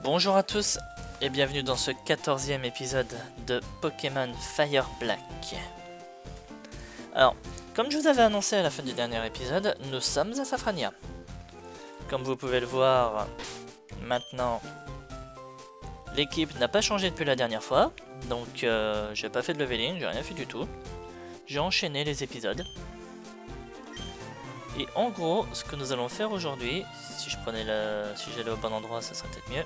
Bonjour à tous et bienvenue dans ce 14e épisode de Pokémon Fire Black. Alors, comme je vous avais annoncé à la fin du dernier épisode, nous sommes à Safrania. Comme vous pouvez le voir, maintenant, l'équipe n'a pas changé depuis la dernière fois, donc j'ai pas fait de leveling, j'ai rien fait du tout. J'ai enchaîné les épisodes. Et en gros, ce que nous allons faire aujourd'hui, si j'allais au bon endroit, ça serait peut-être mieux,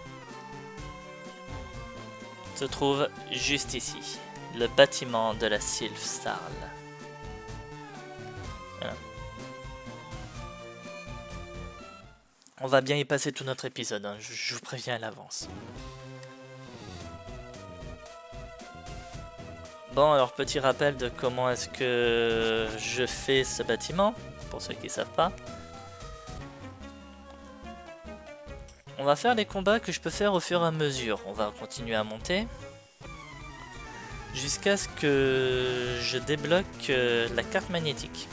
se trouve juste ici, le bâtiment de la Sylph-Sarl. Voilà. On va bien y passer tout notre épisode, hein, je vous préviens à l'avance. Bon, alors petit rappel de comment est-ce que je fais ce bâtiment, pour ceux qui ne savent pas. On va faire les combats que je peux faire au fur et à mesure. On va continuer à monter jusqu'à ce que je débloque la carte magnétique.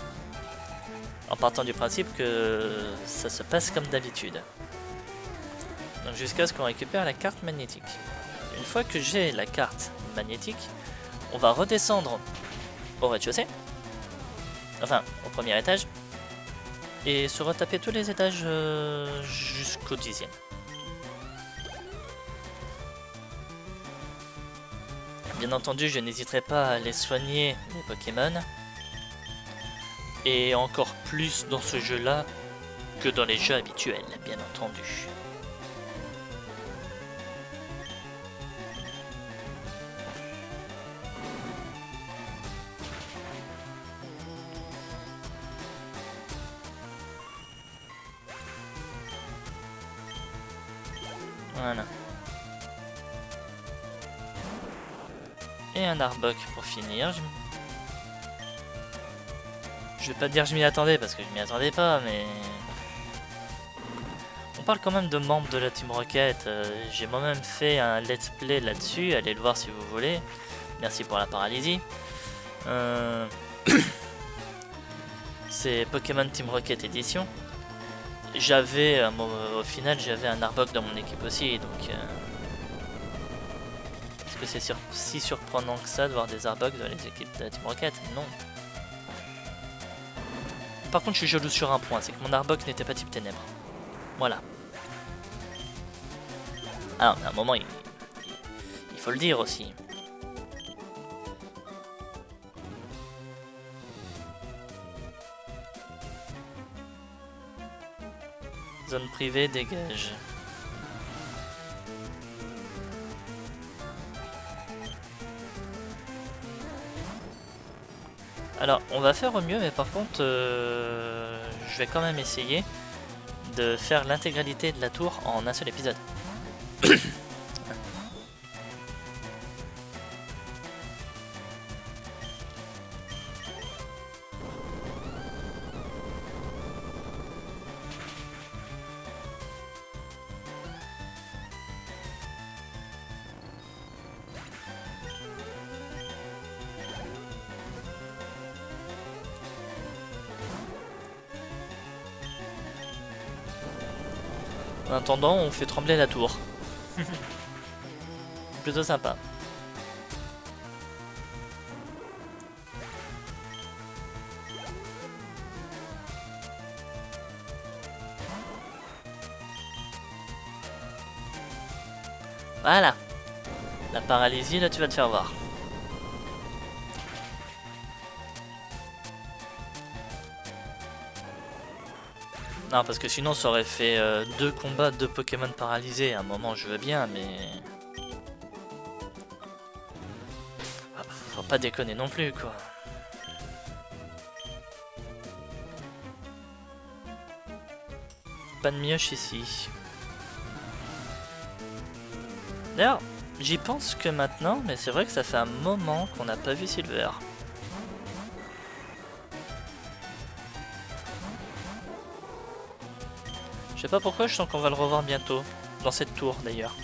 En partant du principe que ça se passe comme d'habitude. Donc jusqu'à ce qu'on récupère la carte magnétique. Une fois que j'ai la carte magnétique, on va redescendre au rez-de-chaussée. Enfin, au premier étage. Et se retaper tous les étages jusqu'au 10e. Bien entendu, je n'hésiterai pas à aller soigner les Pokémon. Et encore plus dans ce jeu-là que dans les jeux habituels, bien entendu. Voilà. Et un Arbok pour finir. Je vais pas dire que je m'y attendais parce que je m'y attendais pas, mais on parle quand même de membres de la Team Rocket. J'ai moi-même fait un let's play là-dessus, allez le voir si vous voulez. Merci pour la paralysie. C'est Pokémon Team Rocket Edition. J'avais, au final, j'avais un Arbok dans mon équipe aussi, donc est-ce que c'est si surprenant que ça de voir des Arbok dans les équipes de la Team Rocket? Non. Par contre, je suis jaloux sur un point, c'est que mon Arbok n'était pas type ténèbres. Voilà. Ah, mais à un moment, il faut le dire aussi. Zone privée, dégage. Alors, on va faire au mieux, mais par contre, je vais quand même essayer de faire l'intégralité de la tour en un seul épisode. En attendant, on fait trembler la tour. Plutôt sympa. Voilà. La paralysie, là tu vas te faire voir. Non, parce que sinon ça aurait fait 2 combats, 2 Pokémon paralysés. À un moment, je veux bien, mais faut pas déconner non plus, quoi. Pas de mioche ici. D'ailleurs, j'y pense que maintenant, mais c'est vrai que ça fait un moment qu'on n'a pas vu Silver. Je sais pas pourquoi, je sens qu'on va le revoir bientôt. Dans cette tour, d'ailleurs.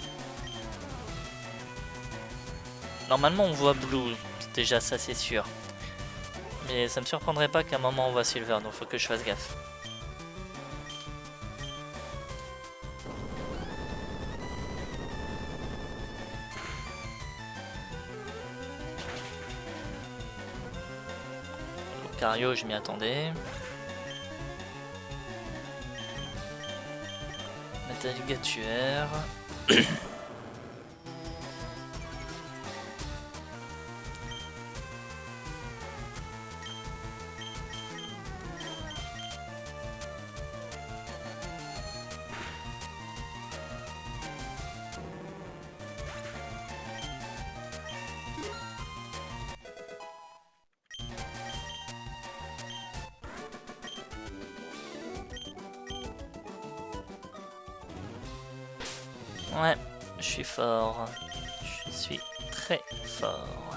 Normalement, on voit Blue. Déjà, ça, c'est sûr. Mais ça me surprendrait pas qu'à un moment, on voit Silver. Donc, faut que je fasse gaffe. Lucario, je m'y attendais. Métalligatuaire. Ouais, je suis fort. Je suis très fort.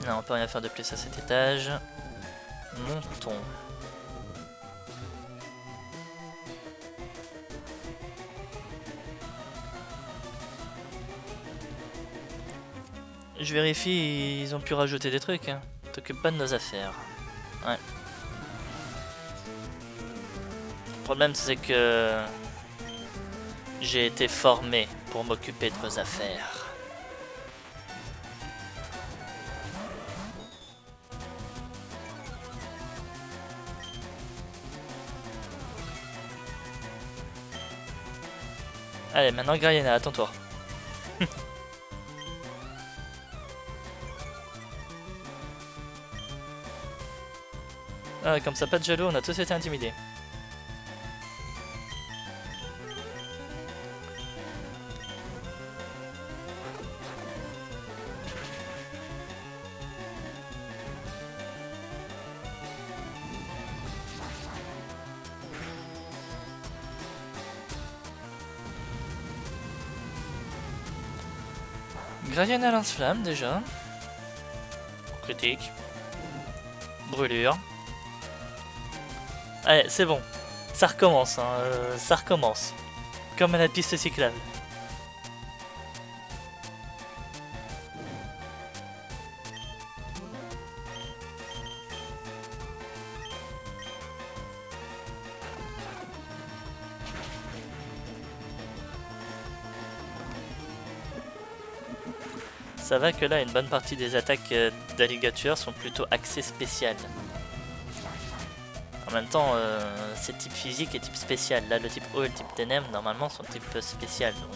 Non, on peut rien faire de plus à cet étage. Montons. Je vérifie, ils ont pu rajouter des trucs. Hein. T'occupes pas de nos affaires. Ouais. Le problème c'est que j'ai été formé pour m'occuper de vos affaires. Allez, maintenant Grayena, à ton tour. Ah, comme ça, pas de jaloux, on a tous été intimidés. Grayena lance-flamme déjà. Critique. Brûlure. Allez, c'est bon. Ça recommence, hein, ça recommence. Comme à la piste cyclable. Ça va que là, une bonne partie des attaques d'alligator sont plutôt axées spéciales. En même temps, c'est type physique et type spécial. Là, le type eau et le type ténèbres, normalement, sont type spécial. Donc,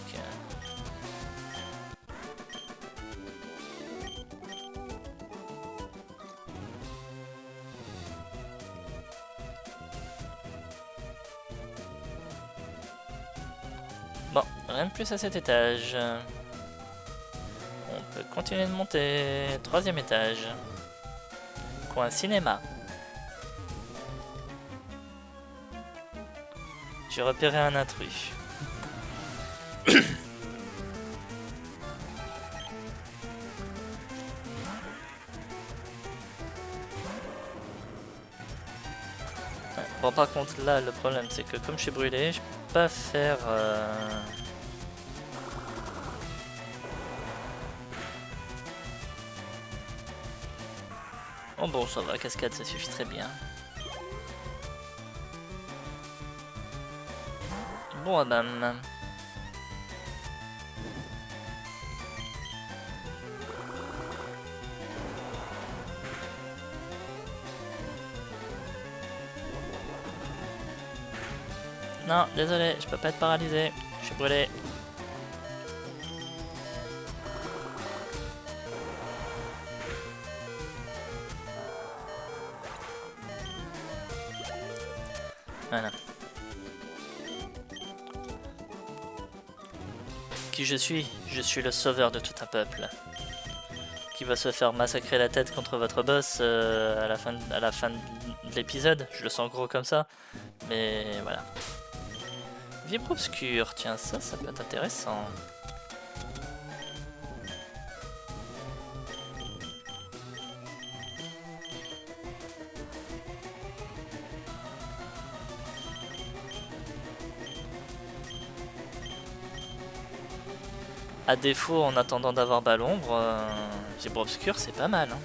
bon, rien de plus à cet étage. On peut continuer de monter. 3e étage. Coin cinéma. J'ai repéré un intrus. Bon, par contre là le problème c'est que comme je suis brûlé, je peux pas faire oh bon, ça va, cascade ça suffit très bien. Bon madame. Non, désolé, je peux pas être paralysé. Je suis brûlé. Voilà. Qui je suis? Je suis le sauveur de tout un peuple. Qui va se faire massacrer la tête contre votre boss à la fin de l'épisode. Je le sens gros comme ça. Mais voilà. Vibre obscur, tiens, ça peut être intéressant. À défaut, en attendant d'avoir bas l'ombre, Vibre obscur, c'est pas mal. Hein.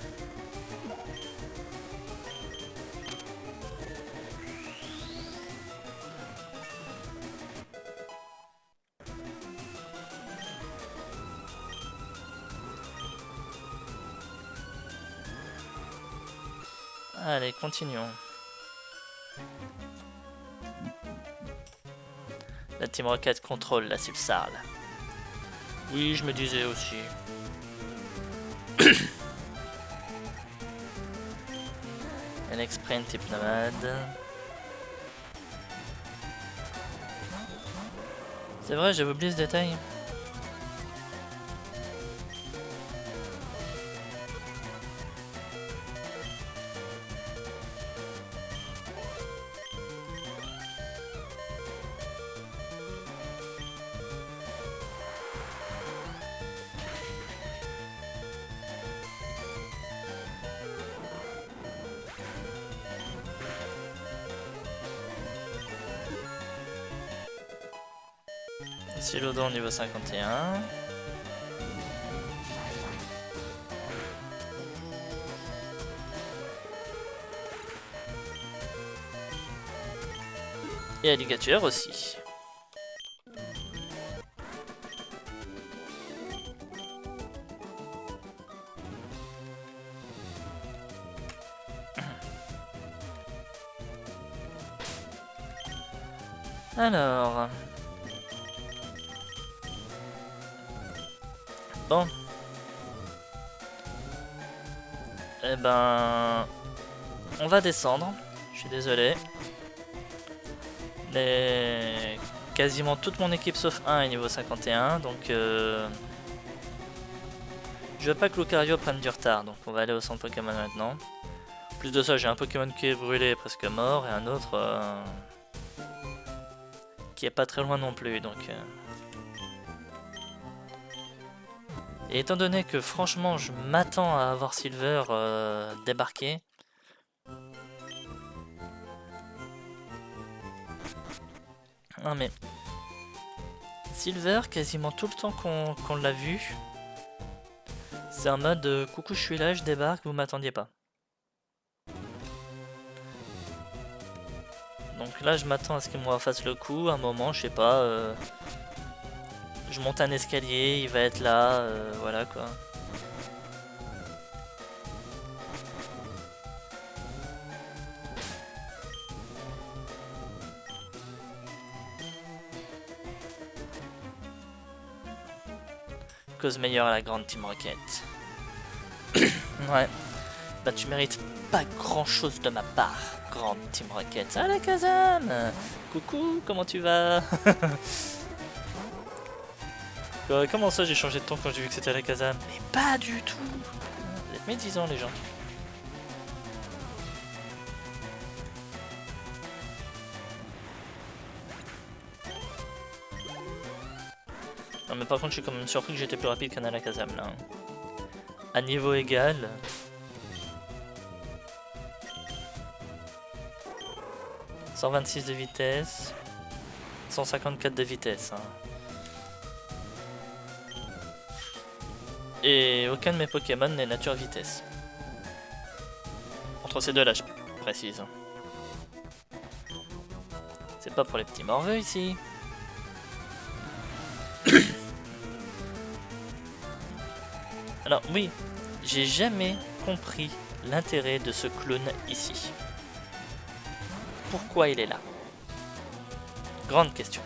Allez, continuons. La Team Rocket contrôle la Subsarl. Oui, je me disais aussi. Alex Sprint type nomade. C'est vrai, j'avais oublié ce détail. Silodon niveau 51. Et alligator aussi. Alors... Bon. Eh ben... On va descendre. Je suis désolé. Mais... Quasiment toute mon équipe sauf un est niveau 51. Donc... Je veux pas que Lucario prenne du retard. Donc on va aller au centre Pokémon maintenant. En plus de ça, j'ai un Pokémon qui est brûlé, presque mort. Et un autre... qui est pas très loin non plus. Donc... Et étant donné que franchement je m'attends à avoir Silver débarquer. Non mais... Silver, quasiment tout le temps qu'on l'a vu, c'est un mode coucou je suis là, je débarque, vous m'attendiez pas. Donc là je m'attends à ce qu'il me refasse le coup, à un moment, je sais pas... Je monte un escalier, il va être là, voilà quoi. Cause meilleure à la grande Team Rocket. Ouais. Bah tu mérites pas grand chose de ma part, grande Team Rocket. Ah la Kazam! Coucou, comment tu vas? Comment ça j'ai changé de ton quand j'ai vu que c'était la Kazam? Mais pas du tout! Vous êtes médisants les gens. Non mais par contre je suis quand même surpris que j'étais plus rapide qu'un Alakazam là. À niveau égal. « 126 de vitesse. 154 de vitesse. Hein. Et aucun de mes Pokémon n'est nature vitesse. Entre ces deux là je précise. C'est pas pour les petits morveux ici. Alors oui, j'ai jamais compris l'intérêt de ce clown ici. Pourquoi il est là? Grande question.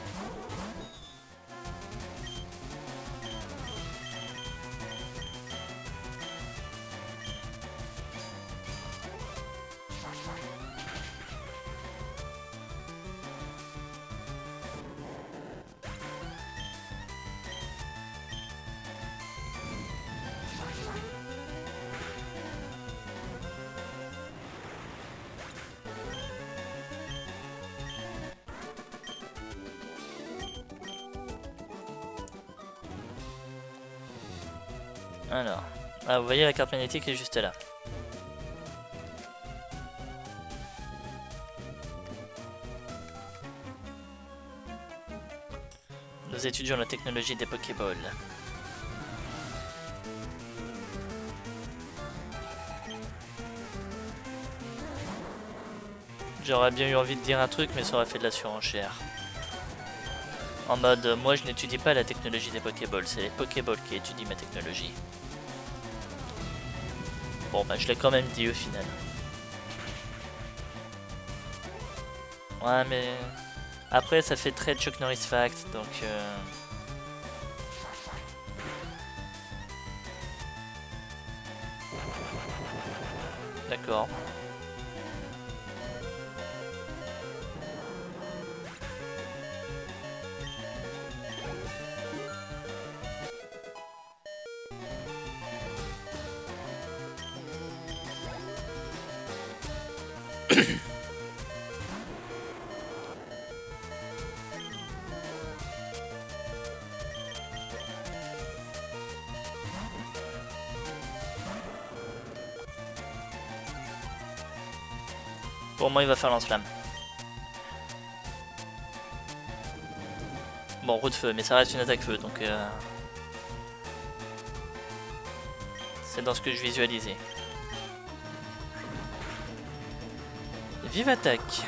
Alors, ah, vous voyez la carte magnétique est juste là. Nous étudions la technologie des Pokéballs. J'aurais bien eu envie de dire un truc, mais ça aurait fait de la surenchère. En mode, moi je n'étudie pas la technologie des Pokéballs, c'est les Pokéballs qui étudient ma technologie. Bon bah je l'ai quand même dit au final. Ouais, mais après ça fait très Chuck Norris Fact, donc d'accord. Pour moi, il va faire lance-flamme. Bon, roue de feu, mais ça reste une attaque feu, donc c'est dans ce que je visualisais. Vive attaque.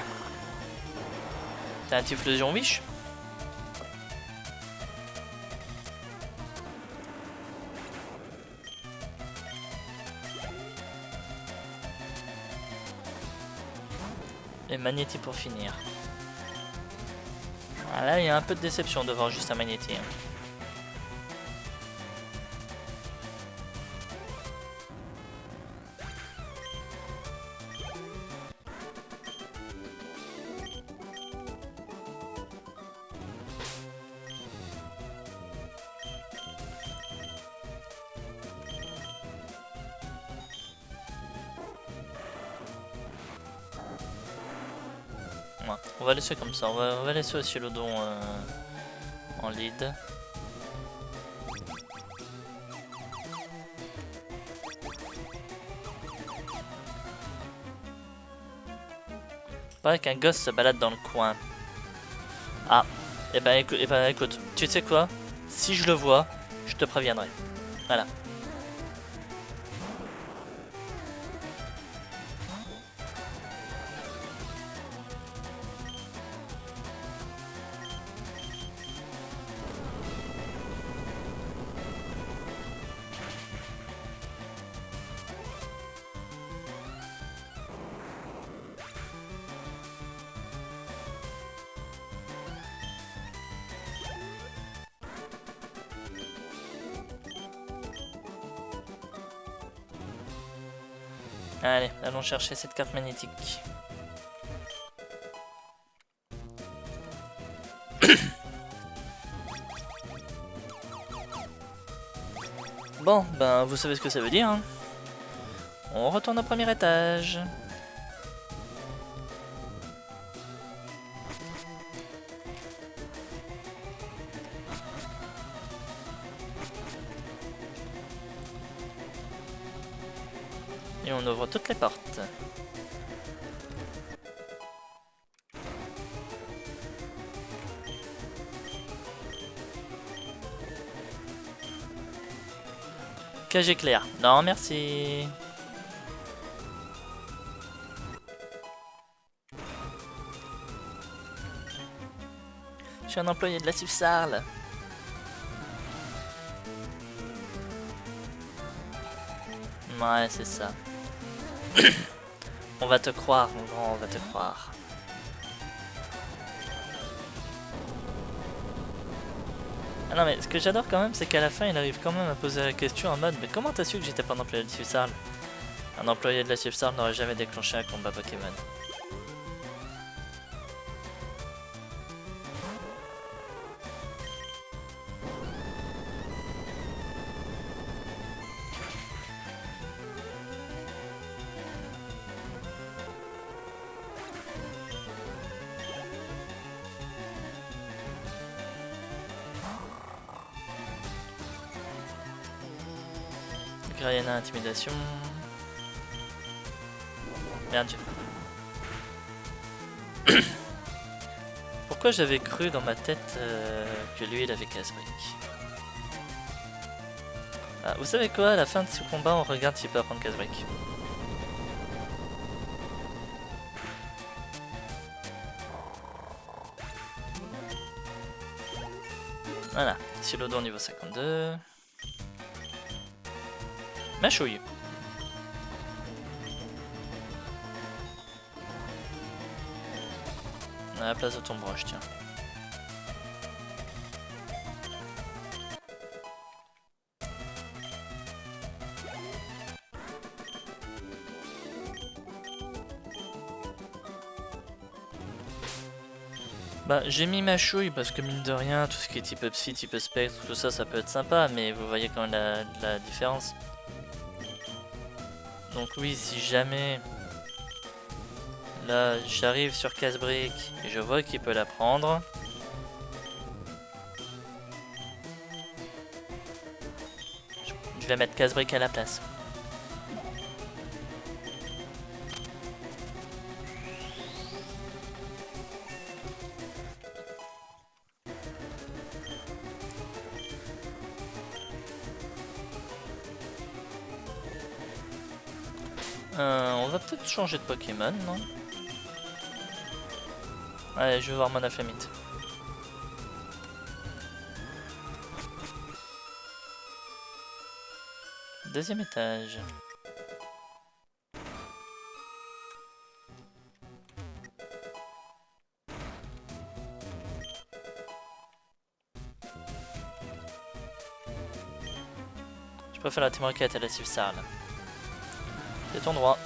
T'as un typhlosion wish? Et Magnéti pour finir. Voilà, il y a un peu de déception de voir juste un Magnéti. Ouais, on va laisser comme ça, on va laisser aussi Lodon en lead. Pas qu'un gosse se balade dans le coin. Ah, et ben écoute, tu sais quoi? Si je le vois, je te préviendrai. Voilà. Allez, allons chercher cette carte magnétique. Bon, ben vous savez ce que ça veut dire. Hein. On retourne au premier étage. Et on ouvre toutes les portes. Cage éclair. Non, merci. Je suis un employé de la Sifsarl. Ouais, c'est ça. On va te croire, mon grand, on va te croire. Ah non mais ce que j'adore quand même, c'est qu'à la fin il arrive quand même à poser la question en mode mais comment t'as su que j'étais pas un employé de la Sifsarl? Un employé de la Sifsarl n'aurait jamais déclenché un combat Pokémon. Grayana intimidation. Merde, pourquoi j'avais cru dans ma tête que lui il avait casse-brique? Ah, vous savez quoi, à la fin de ce combat on regarde s'il peut apprendre casse-brique. Voilà, Silodon niveau 52. Mâchouille. À la place de ton broche, tiens. Bah, j'ai mis ma chouille parce que mine de rien, tout ce qui est type psy, type spectre, tout ça, ça peut être sympa, mais vous voyez quand même la différence. Donc oui, si jamais là j'arrive sur Casse-Brique et je vois qu'il peut la prendre, je vais mettre Casse-Brique à la place. On va peut-être changer de Pokémon, non? Allez, je vais voir mon Aflamite. Deuxième étage. Je préfère la Team Rocket à la Sivsarl. C'est ton droit.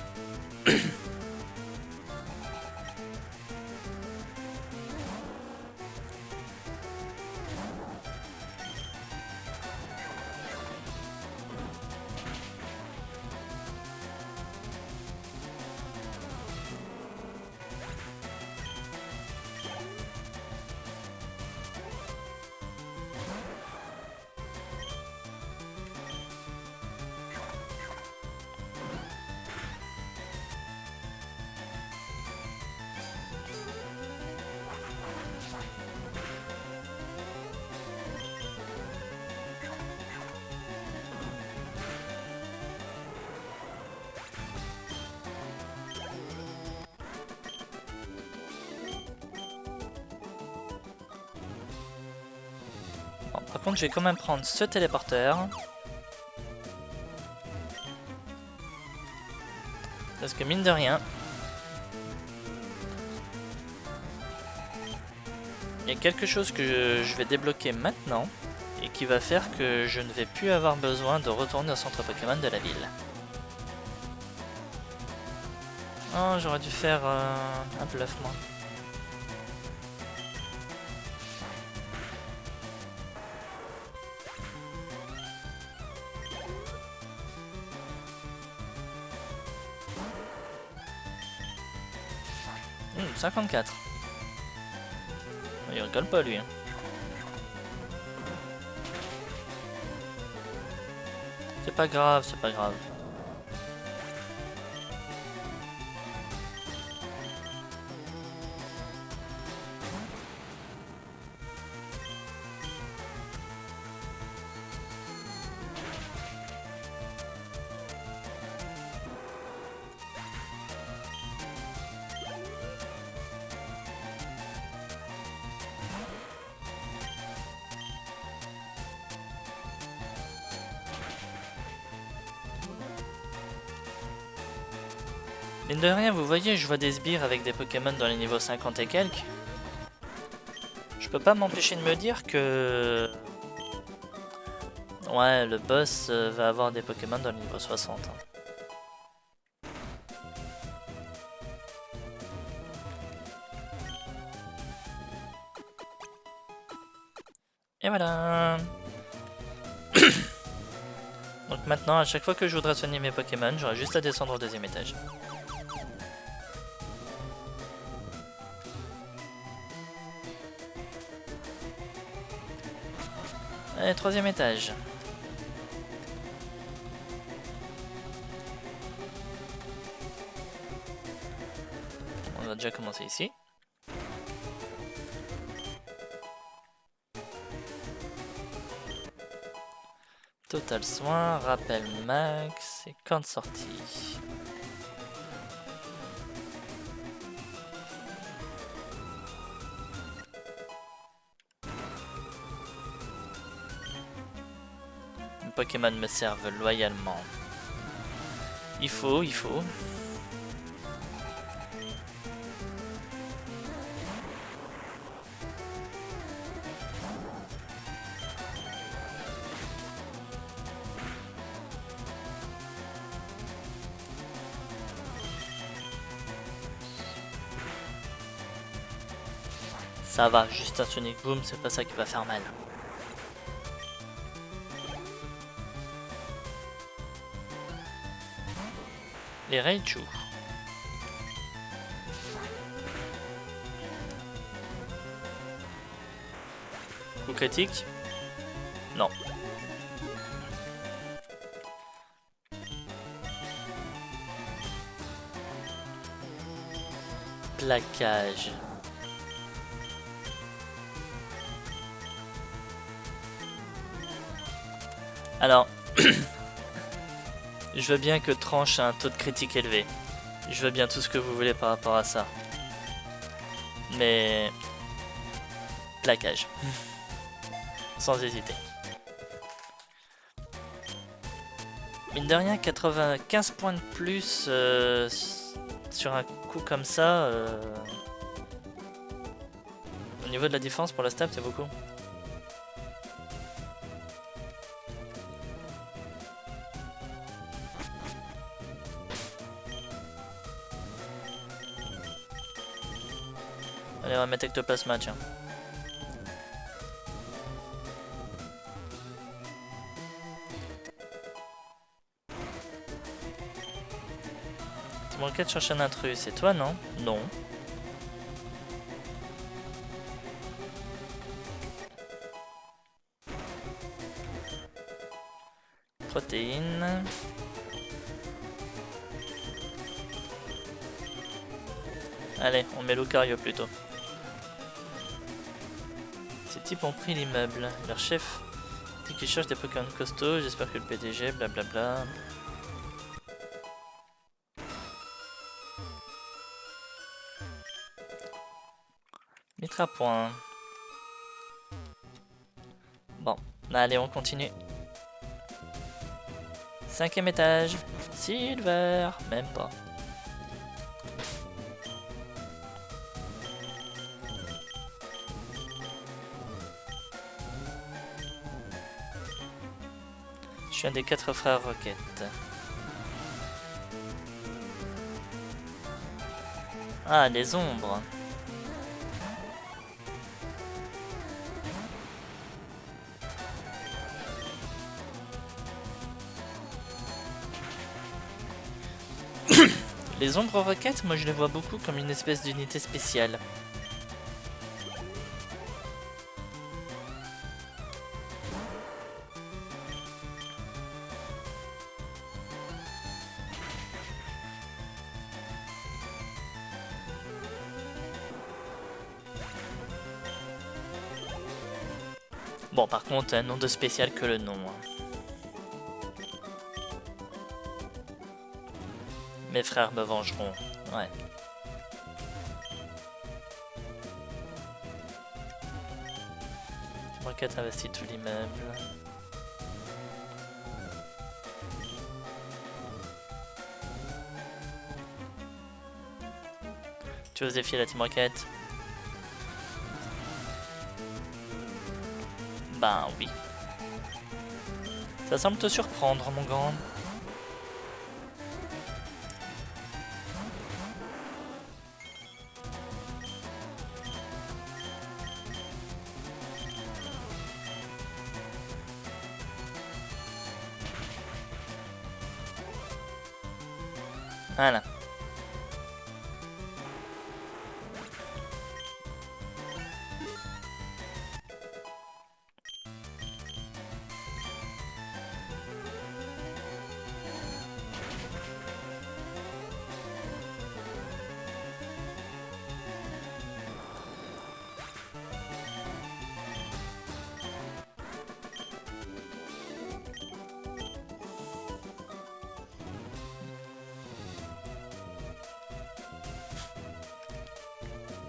Bon, par contre, je vais quand même prendre ce téléporteur. Parce que mine de rien, il y a quelque chose que je vais débloquer maintenant et qui va faire que je ne vais plus avoir besoin de retourner au centre Pokémon de la ville. Oh, j'aurais dû faire un bluff moi. Mmh, 54. Il rigole pas lui. Hein. C'est pas grave, c'est pas grave. Mine de rien, vous voyez, je vois des sbires avec des Pokémon dans les niveaux 50 et quelques. Je peux pas m'empêcher de me dire que... Ouais, le boss va avoir des Pokémon dans le niveau 60. Hein. Et voilà. Donc maintenant, à chaque fois que je voudrais soigner mes Pokémon, j'aurai juste à descendre au deuxième étage. Allez, troisième étage. On va déjà commencer ici. Total soin, rappel max et camp de sortie. Les Pokémon me servent loyalement. Il faut. Ça va, juste un Sonic Boom, c'est pas ça qui va faire mal. Les Raichu. Coup critique? Non. Plaquage. Alors, je veux bien que Tranche a un taux de critique élevé. Je veux bien tout ce que vous voulez par rapport à ça. Mais... plaquage. Sans hésiter. Mine de rien, 95 points de plus sur un coup comme ça. Au niveau de la défense pour la stab, c'est beaucoup. Allez, on va mettre Ectoplasma, tiens. Enquête cherche un intrus, c'est toi non? Non. Protéines. Allez, on met Lucario plutôt. Ces types ont pris l'immeuble. Leur chef dit qu'ils cherchent des Pokémon costauds, j'espère que le PDG, blablabla. Mettre à point. Bon, allez, on continue. 5e étage. Silver. Même pas. Je suis un des 4 frères Rocket. Ah, les ombres. Les ombres roquettes, moi je les vois beaucoup comme une espèce d'unité spéciale. Bon, par contre, un nom de spécial que le nom. Mes frères me vengeront. Ouais. Rocket investit tout l'immeuble. Tu oses défier la Team Rocket? Ben oui. Ça semble te surprendre, mon grand. Voilà.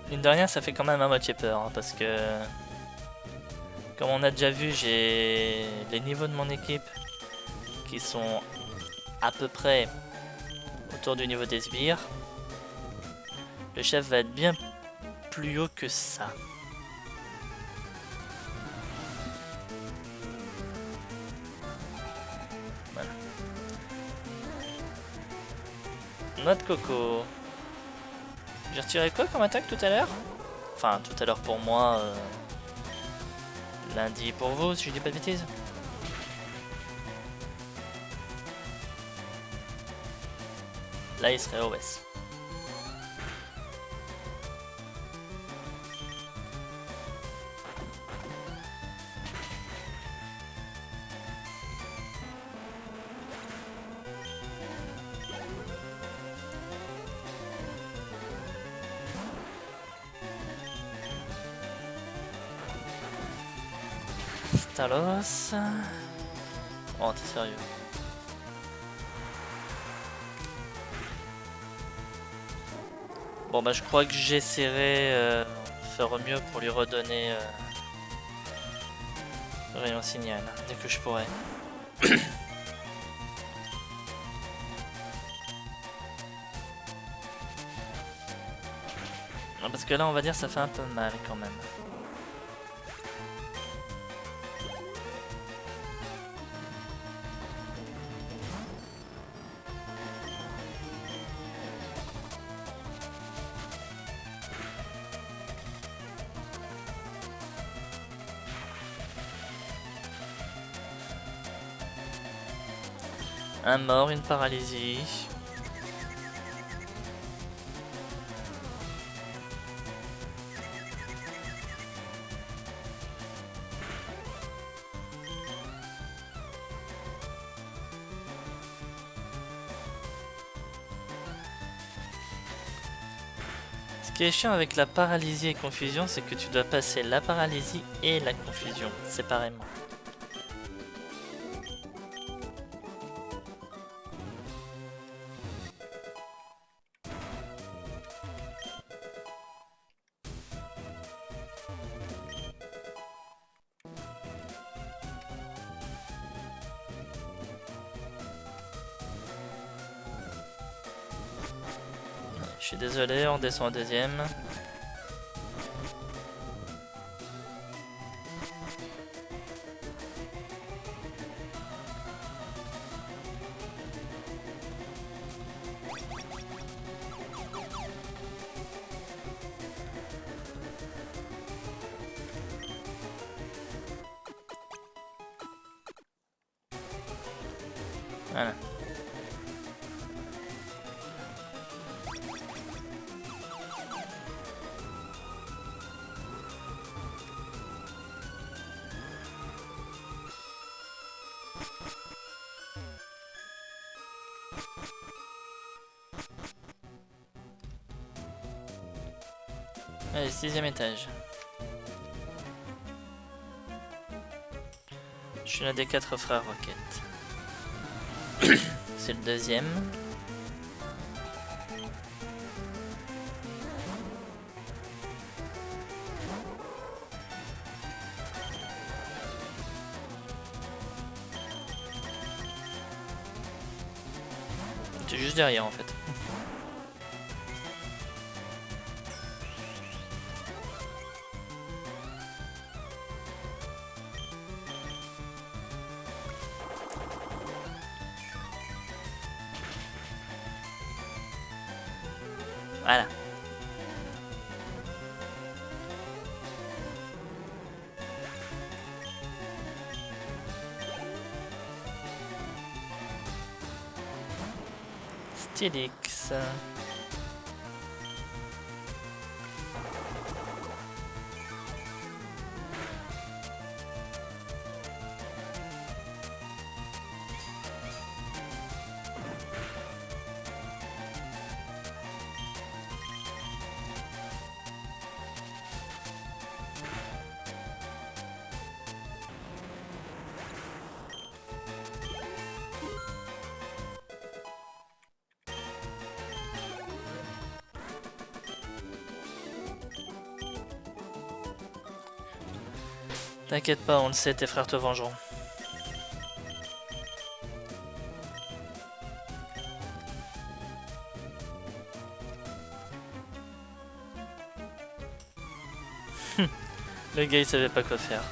Mine de rien, ça fait quand même à moitié peur, hein, parce que... Comme on a déjà vu, j'ai les niveaux de mon équipe qui sont à peu près autour du niveau des sbires. Le chef va être bien plus haut que ça. Voilà. Noix de coco. J'ai retiré quoi comme attaque tout à l'heure? Enfin, tout à l'heure pour moi, lundi pour vous, si je dis pas de bêtises. Là, il serait OS. Talos. Oh, t'es sérieux? Bon bah je crois que j'essaierai faire au mieux pour lui redonner rayon signal dès que je pourrai. Parce que là on va dire ça fait un peu mal quand même. Un mort, une paralysie. Ce qui est chiant avec la paralysie et confusion, c'est que tu dois passer la paralysie et la confusion séparément. Je suis désolé, on descend au deuxième. Voilà. Allez, 6ème étage. Je suis l'un des 4 frères Rocket. C'est le deuxième. C'est juste derrière en fait. Voilà. Stylix. T'inquiète pas, on le sait, tes frères te vengeront. Le gars il savait pas quoi faire.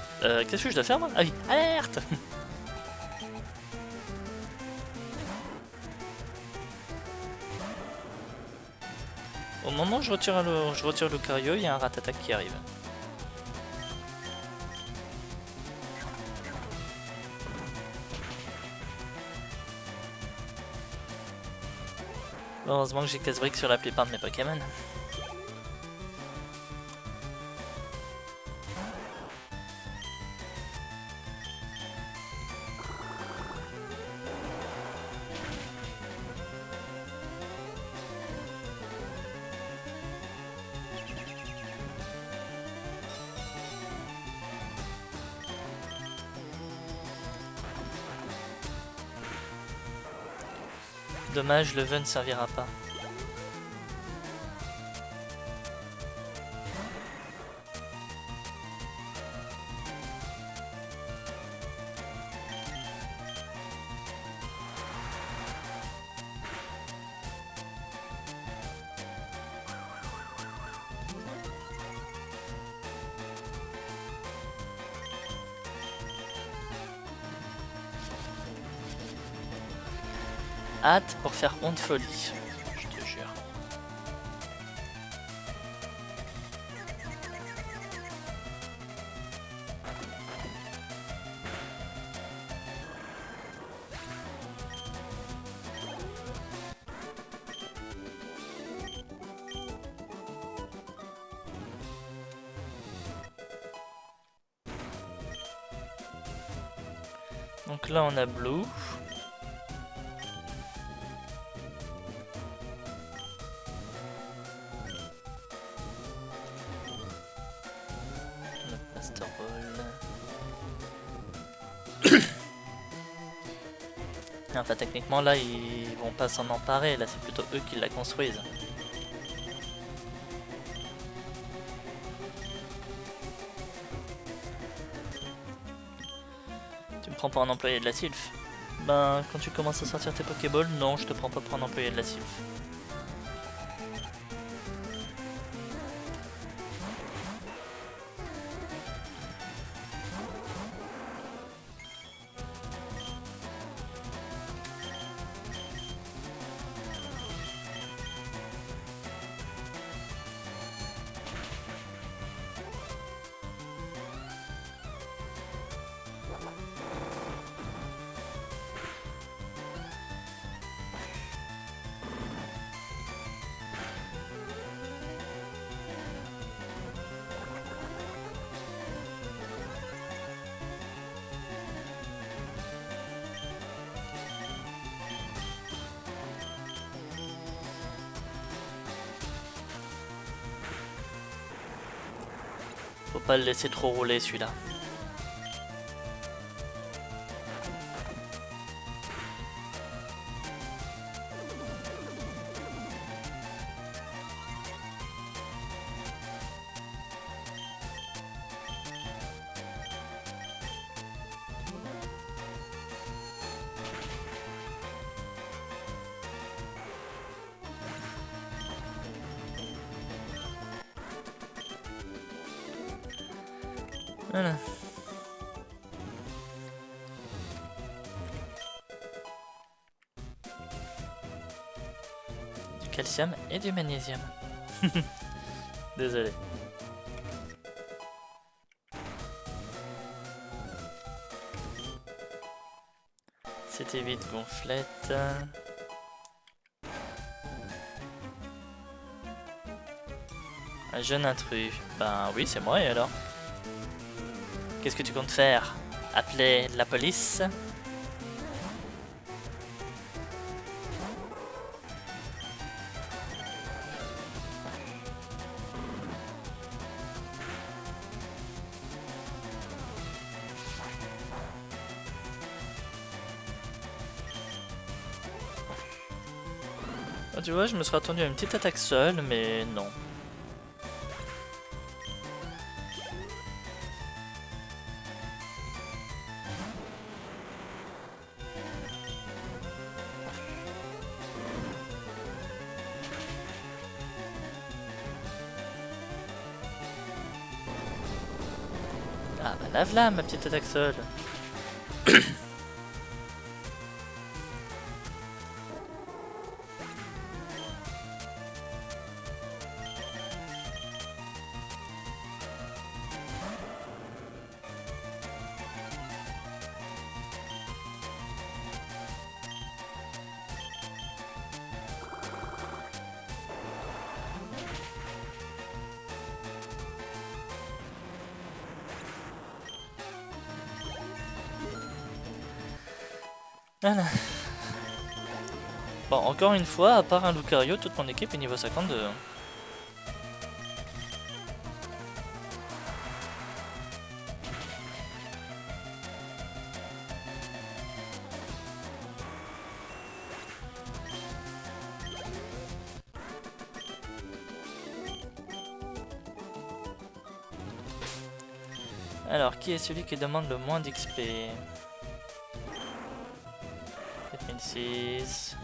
Qu'est-ce que je dois faire moi? Ah oui, alerte! Au moment où je retire le Lucario, il y a un Rattata qui arrive. Heureusement que j'ai casse-brique sur la plupart de mes Pokémon. Dommage, le vœu ne servira pas. Hâte pour faire honte folie, je te jure. Donc là on a Blue. Enfin techniquement là ils vont pas s'en emparer, là c'est plutôt eux qui la construisent. Tu me prends pour un employé de la Sylph? Ben quand tu commences à sortir tes Pokéballs, non je te prends pas pour un employé de la Sylph. Faut pas le laisser trop rouler celui-là. Voilà. Du calcium et du magnésium. Désolé. C'était vite gonflette. Un jeune intrus. Ben oui, c'est moi et alors? Qu'est-ce que tu comptes faire? Appeler la police? Oh, tu vois, je me serais attendu à une petite attaque seule, mais non. Ah bah lave-la ma petite attaque seule. Voilà. Bon, encore une fois, à part un Lucario, toute mon équipe est niveau 52. Alors, qui est celui qui demande le moins d'XP? 4006.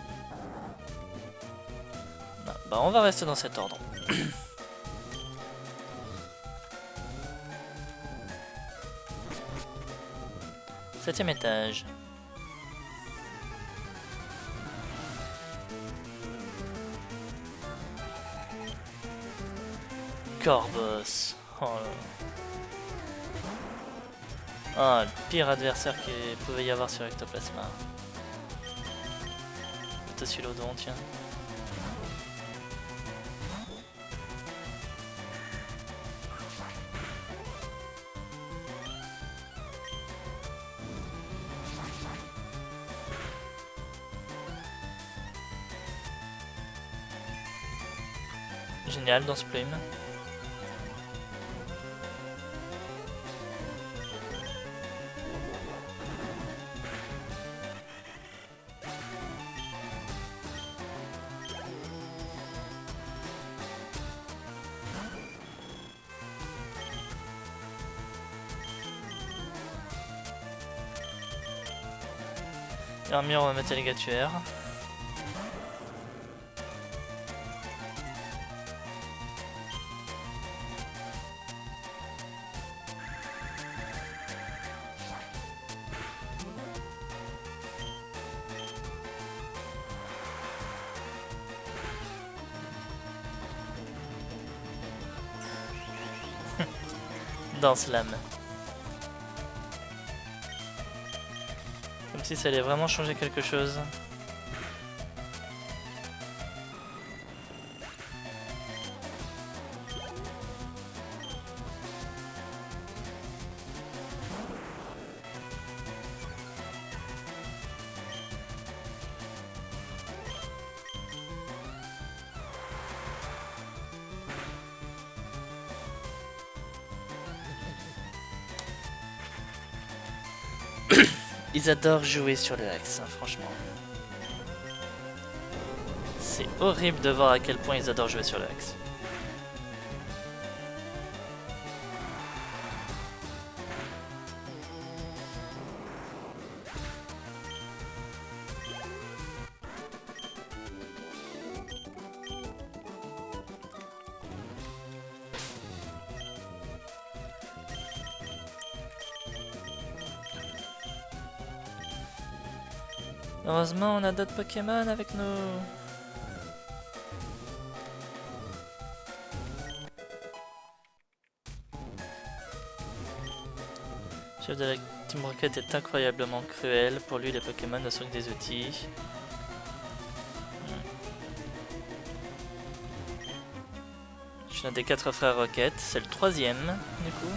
Non, bah on va rester dans cet ordre. 7ème étage. Corboss. Oh là là. Ah, le pire adversaire qu'il pouvait y avoir sur Ectoplasma. Tossilodon, tiens. Génial dans ce plume. Armure métalligatuaire. Danse lame. Comme si ça allait vraiment changer quelque chose. Ils adorent jouer sur le axe, hein, franchement. C'est horrible de voir à quel point ils adorent jouer sur le axe. Heureusement, on a d'autres Pokémon avec nous. Le chef de la Team Rocket est incroyablement cruel. Pour lui, les Pokémon ne sont que des outils. Je suis un des 4 frères Rocket. C'est le 3ème, du coup.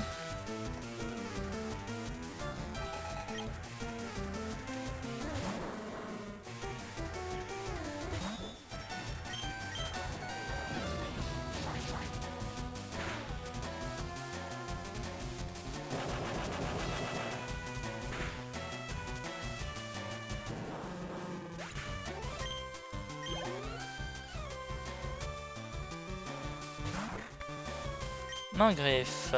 Mangriffe.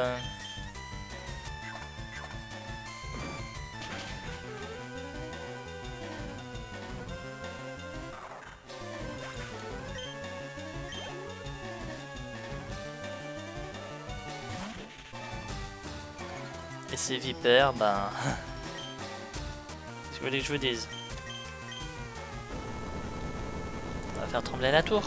Et ces vipères, ben... Si vous voulez que je vous dise. On va faire trembler la tour.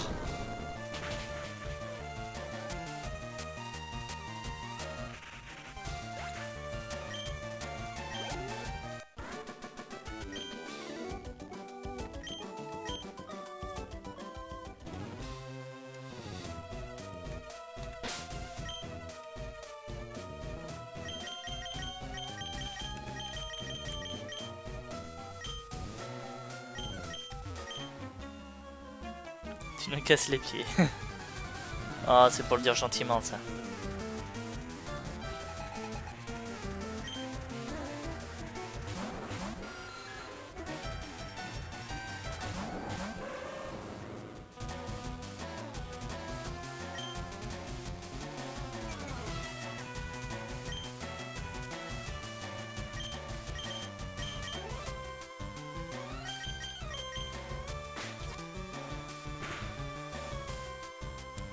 Tu me casses les pieds. Ah, c'est pour le dire gentiment, ça.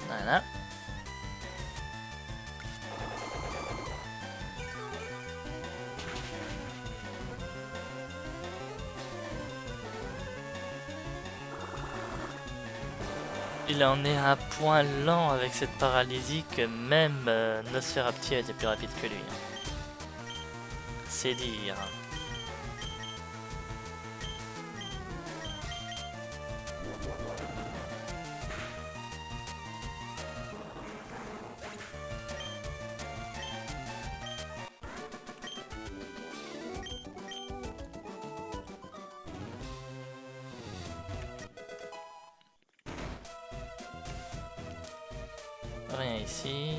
Voilà. Il en est à point lent avec cette paralysie que même Nosferapti a été plus rapide que lui. C'est dire. Rien ici.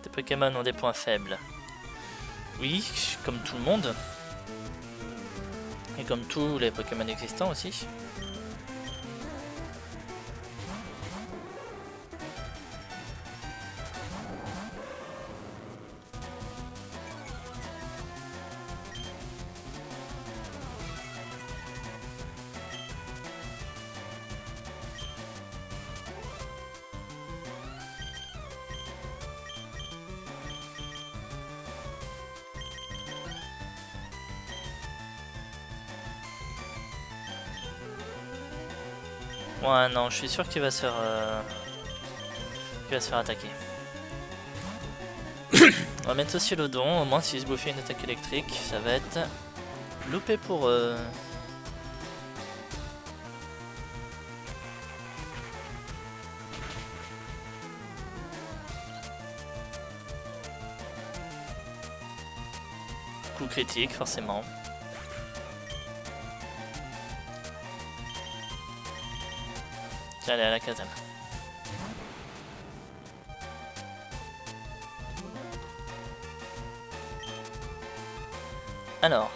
Tes Pokémon ont des points faibles. Oui, comme tout le monde. Et comme tous les Pokémon existants aussi. Ouais, non, je suis sûr qu'il va se faire attaquer. On va mettre aussi le don, au moins s'il se bouffait une attaque électrique, ça va être loupé pour eux. Coup critique, forcément. Allez, à la caserne. Alors.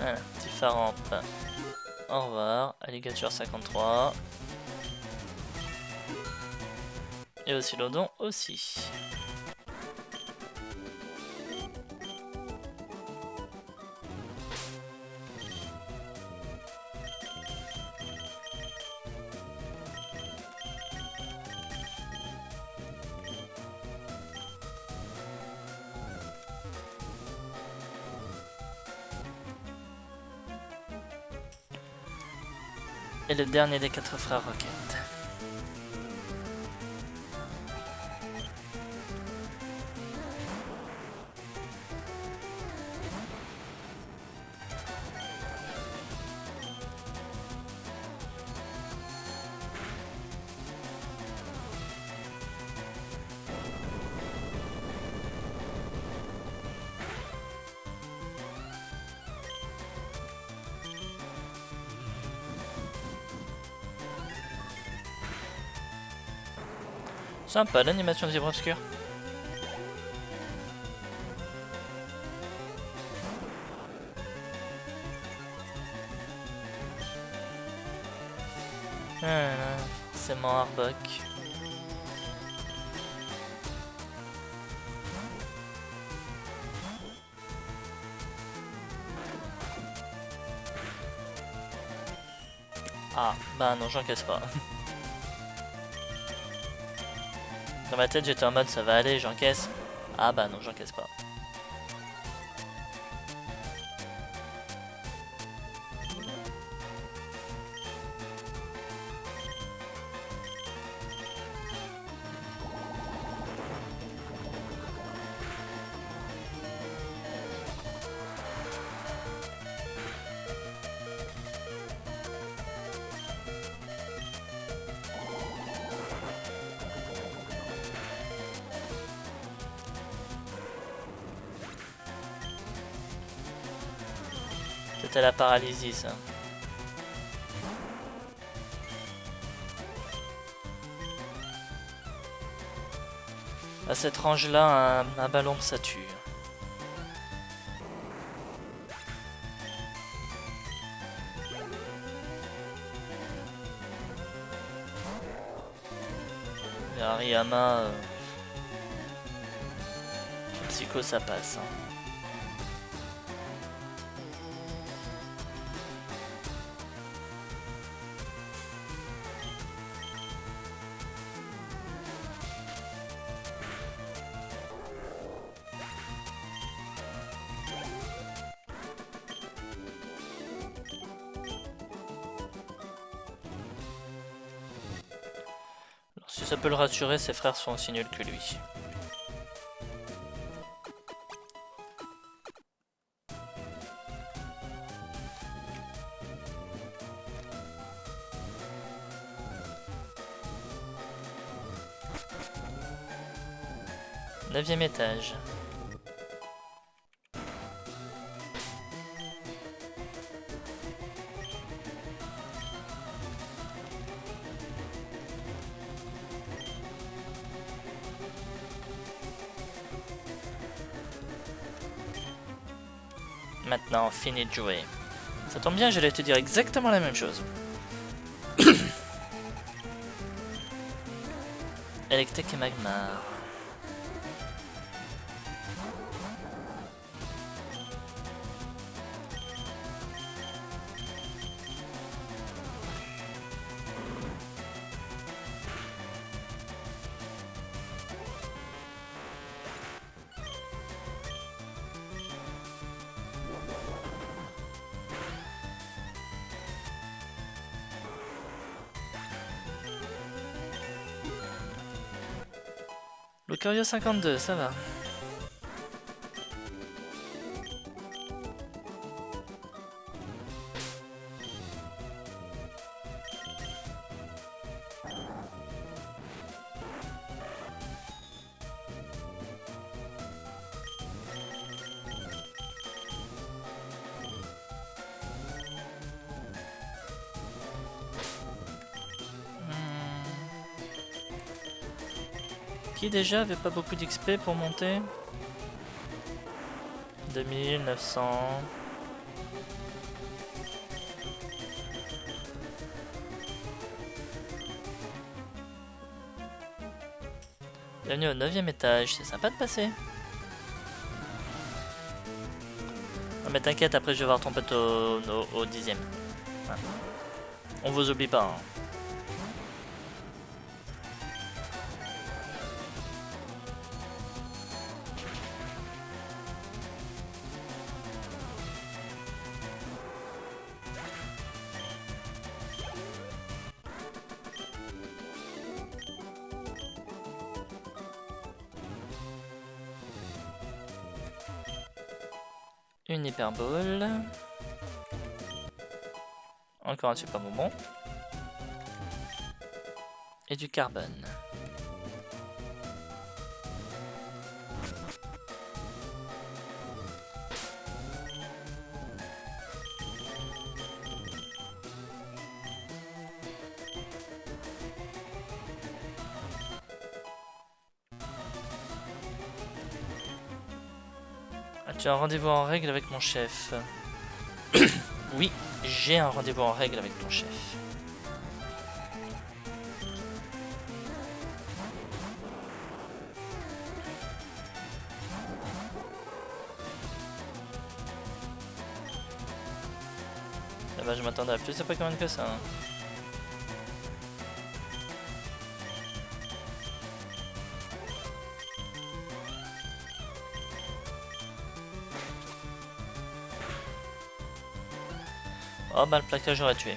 Voilà, différentes. Au revoir, alligator 53. Et aussi l'odon aussi. Et le dernier des 4 frères Rocket. Sympa l'animation de Zèbre Obscur. C'est mon Arbok. Ah, bah non, j'en casse pas. Dans ma tête, j'étais en mode ça va aller, j'encaisse. Ah bah non, j'encaisse pas. C'était la paralysie, ça. À cette range-là, un ballon, ça tue. Et Hariyama... Psycho, ça passe. Hein. Si ça peut le rassurer, ses frères sont aussi nuls que lui. Neuvième étage. Maintenant, fini de jouer. Ça tombe bien, j'allais te dire exactement la même chose. Electek et Magmar. Lucario 52, ça va. Qui déjà avait pas beaucoup d'XP pour monter? 2900. Bienvenue au 9e étage, c'est sympa de passer. Non mais t'inquiète, après je vais voir ton pote au 10e. Ouais. On vous oublie pas. Hein. Une hyperbole. Encore un super bonbon. Et du carbone. Tu as un rendez-vous en règle avec mon chef. Oui, j'ai un rendez-vous en règle avec ton chef. Ah bah, je m'attendais à plus de Pokémon que ça. Hein. Oh bah le plaquage aurait tué.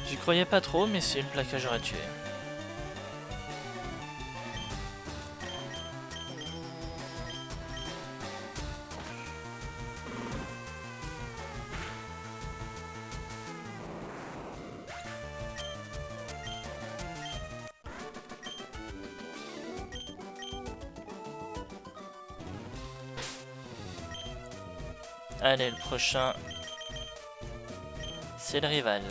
J'y croyais pas trop, mais si, le plaquage aurait tué. Allez, le prochain, c'est le rival.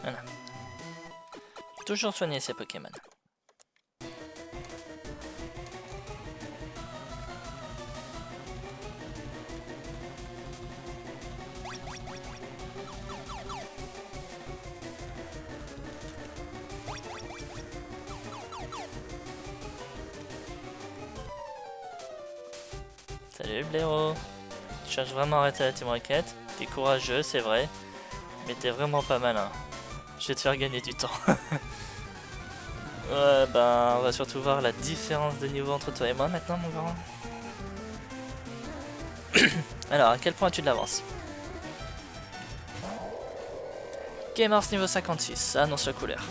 Voilà. Toujours soigner ses Pokémon. Salut blaireau. Tu cherches vraiment à arrêter la Team Rocket. T'es courageux, c'est vrai. Mais t'es vraiment pas malin. Je vais te faire gagner du temps. Ouais, ben, on va surtout voir la différence de niveau entre toi et moi maintenant, mon grand. Alors, à quel point as-tu de l'avance? Gamers niveau 56, annonce la couleur.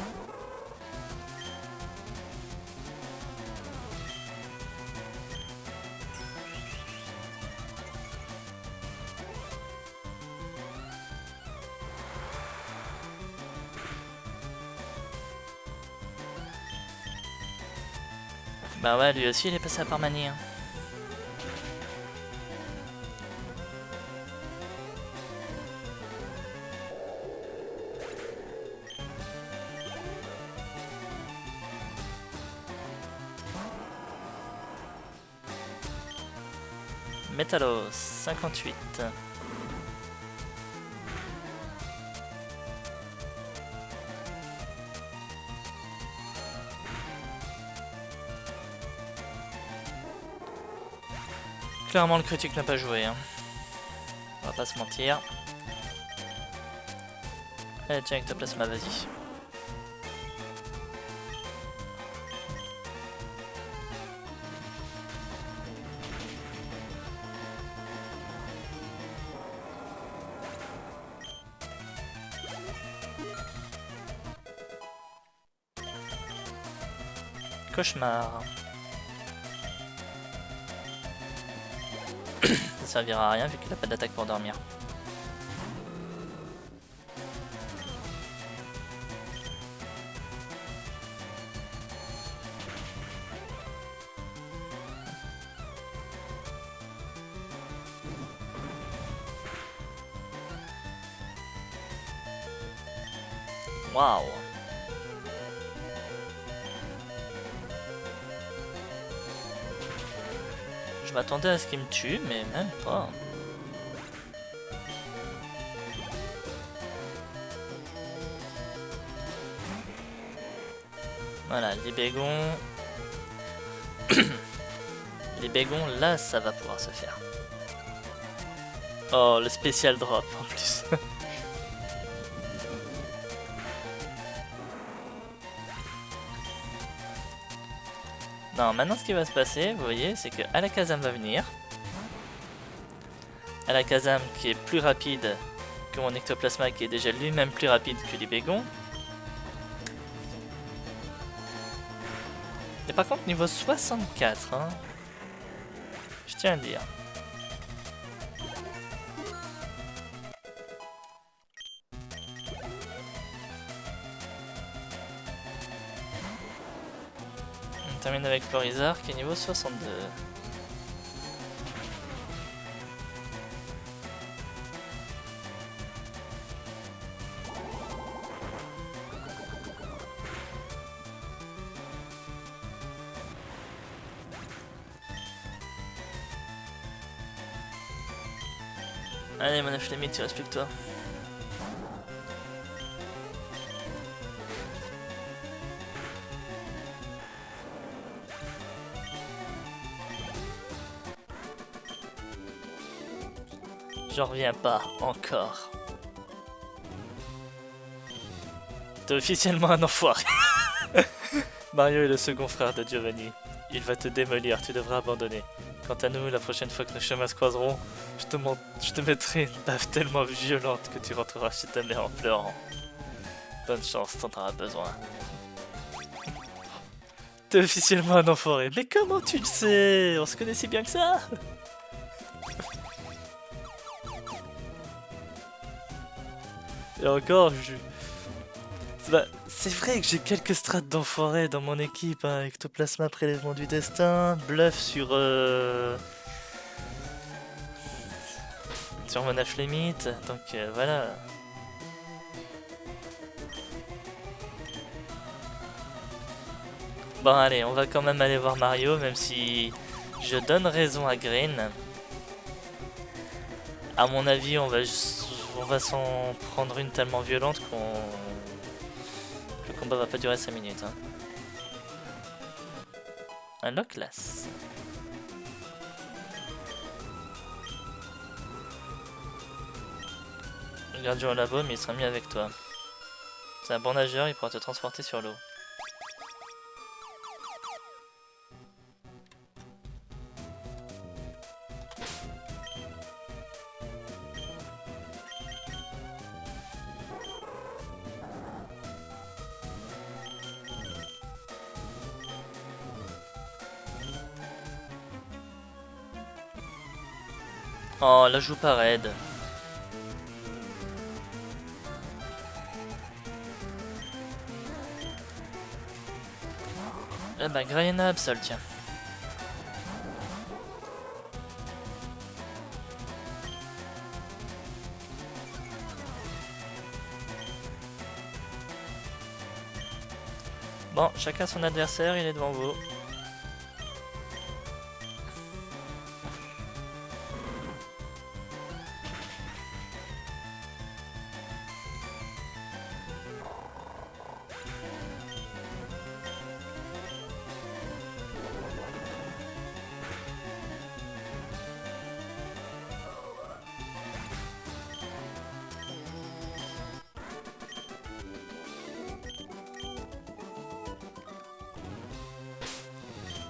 Bah ouais, lui aussi il est passé à Parmanie. Hein. Métallos 58. Clairement le critique n'a pas joué, hein. On va pas se mentir. Allez tiens avec ta plasma, vas-y. Cauchemar. Ça servira à rien vu qu'il a pas d'attaque pour dormir. Waouh. Je m'attendais à ce qu'il me tue, mais même pas. Voilà, les bégons. Les bégons, là, ça va pouvoir se faire. Oh, le spécial drop en plus. Non, maintenant ce qui va se passer, vous voyez, c'est que Alakazam va venir. Alakazam qui est plus rapide que mon Ectoplasma, qui est déjà lui-même plus rapide que les bégons. Et par contre, niveau 64, hein, je tiens à le dire. On termine avec Florizard qui est niveau 62. Allez, mon Flemming, tu restes plus que toi. J'en reviens pas, encore. T'es officiellement un enfoiré. Mario est le second frère de Giovanni. Il va te démolir, tu devras abandonner. Quant à nous, la prochaine fois que nos chemins se croiseront, je te mettrai une baffe tellement violente que tu rentreras chez ta mère en pleurant. Bonne chance, t'en auras besoin. T'es officiellement un enfoiré. Mais comment tu le sais? On se connaît si bien que ça? Et encore, c'est vrai que j'ai quelques strates d'enfoiré dans mon équipe, hein. Ectoplasma, prélèvement du destin, bluff sur Monaf Limit, donc voilà. Bon allez, on va quand même aller voir Mario, même si je donne raison à Green. À mon avis, on va s'en prendre une tellement violente qu'on... Le combat va pas durer 5 minutes. Hein. Un Loclas. Le gardien au labo, mais il sera mis avec toi. C'est un bon nageur, il pourra te transporter sur l'eau. Oh, la joue pas raide. Eh bah, Grayena Absol, tiens. Bon, chacun son adversaire, il est devant vous.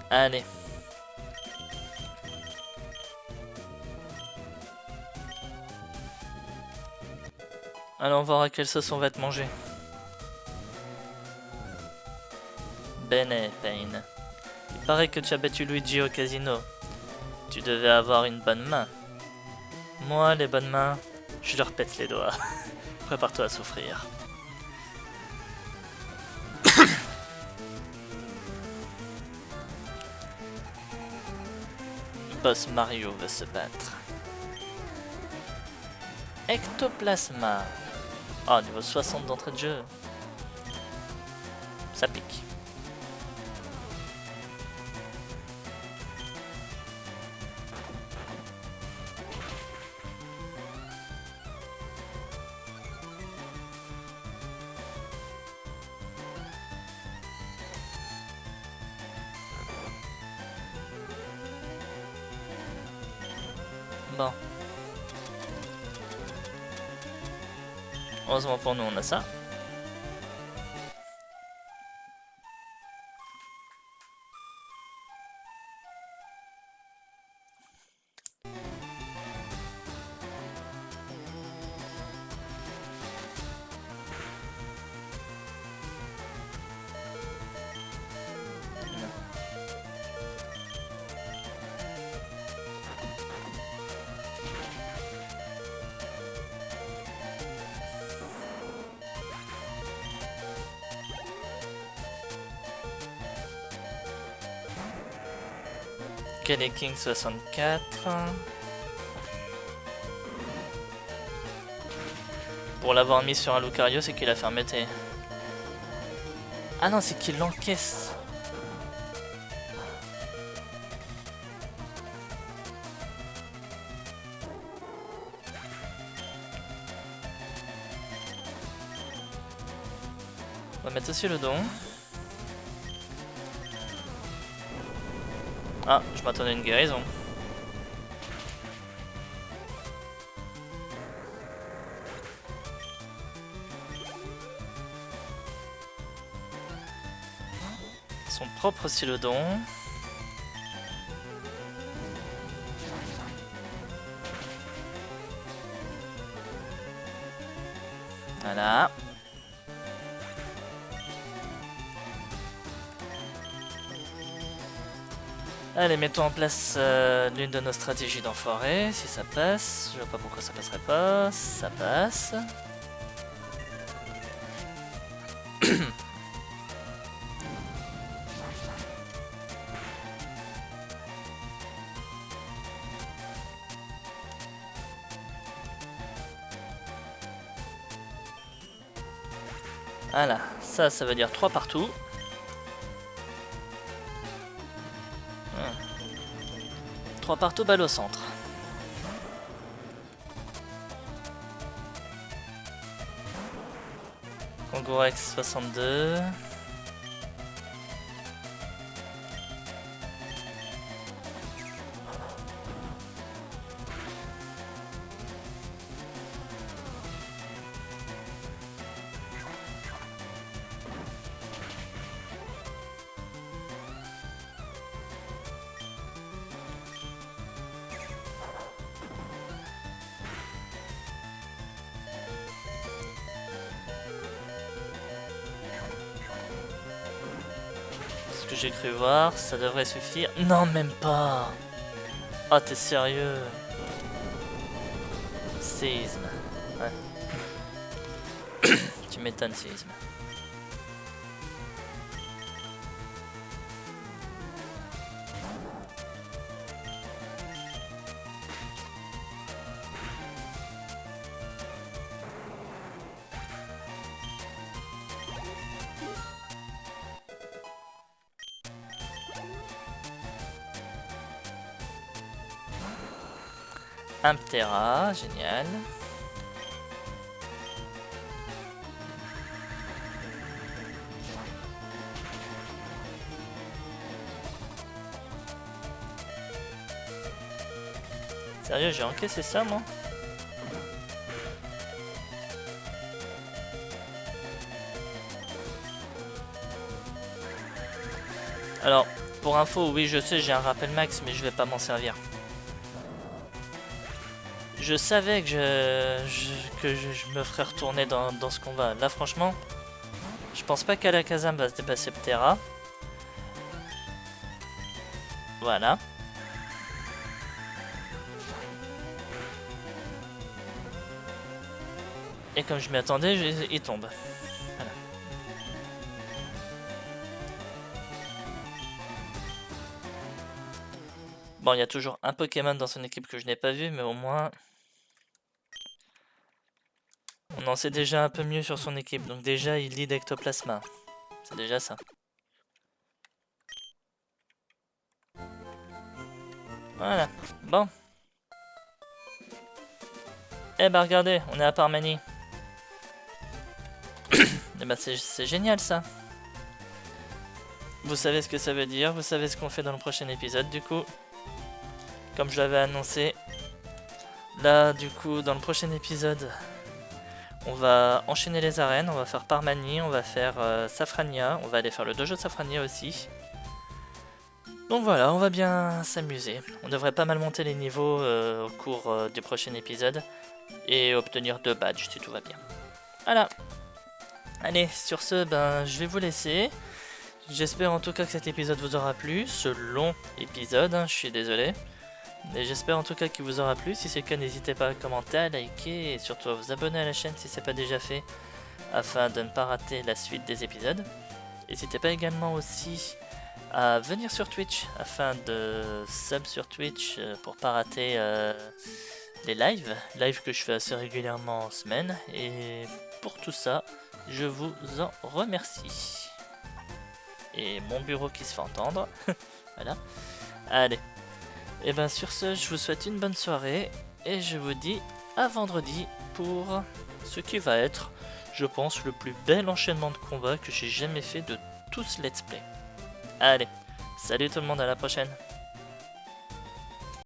Allez. Allons voir à quelle sauce on va te manger. Bene, Pain. Il paraît que tu as battu Luigi au casino. Tu devais avoir une bonne main. Moi, les bonnes mains, je leur pète les doigts. Prépare-toi à souffrir. Boss Mario veut se battre. Ectoplasma. Oh, niveau 60 d'entrée de jeu. Ça pique. Bon. Heureusement pour nous, on a ça. Kelly King 64. Pour l'avoir mis sur un Lucario, c'est qu'il a fermé tes... Ah non, c'est qu'il l'encaisse. On va mettre aussi le don. Ah, je m'attendais à une guérison. propre Oscillodon. Voilà. Allez, mettons en place l'une de nos stratégies d'enfoiré, si ça passe. Je vois pas pourquoi ça passerait pas. Ça passe. Voilà, ça veut dire 3 partout. 3 partout, balle au centre. Kangourex 62. Ce que j'ai cru voir, ça devrait suffire. Non, même pas. Oh, t'es sérieux? Séisme. Ouais. Tu m'étonnes, séisme. Un Ptera, génial. Sérieux, j'ai encaissé ça, moi? Alors, pour info, oui, je sais, j'ai un rappel max, mais je vais pas m'en servir. Je savais que je me ferais retourner dans ce combat. Là, franchement, je pense pas qu'Alakazam va se dépasser Ptera. Voilà. Et comme je m'y attendais, il tombe. Voilà. Bon, il y a toujours un Pokémon dans son équipe que je n'ai pas vu, mais au moins... on en sait déjà un peu mieux sur son équipe. Donc déjà, il lead Ectoplasma. C'est déjà ça. Voilà. Bon. Eh ben regardez, on est à Parmanie. Eh ben c'est génial ça. Vous savez ce que ça veut dire, vous savez ce qu'on fait dans le prochain épisode du coup. Comme je l'avais annoncé. Là du coup dans le prochain épisode, on va enchaîner les arènes, on va faire Parmanie, on va faire Safrania, on va aller faire le dojo de Safrania aussi. Donc voilà, on va bien s'amuser. On devrait pas mal monter les niveaux au cours du prochain épisode. Et obtenir 2 badges si tout va bien. Voilà. Allez, sur ce, ben, je vais vous laisser. J'espère en tout cas que cet épisode vous aura plu. Ce long épisode, hein, je suis désolé. Mais j'espère en tout cas qu'il vous aura plu. Si c'est le cas, n'hésitez pas à commenter, à liker et surtout à vous abonner à la chaîne si ce n'est pas déjà fait. Afin de ne pas rater la suite des épisodes. N'hésitez pas également aussi à venir sur Twitch afin de sub sur Twitch pour pas rater... les lives que je fais assez régulièrement en semaine, et pour tout ça, je vous en remercie. Et mon bureau qui se fait entendre, voilà. Allez, et ben sur ce, je vous souhaite une bonne soirée, et je vous dis à vendredi pour ce qui va être, je pense, le plus bel enchaînement de combats que j'ai jamais fait de tout ce let's play. Allez, salut tout le monde, à la prochaine.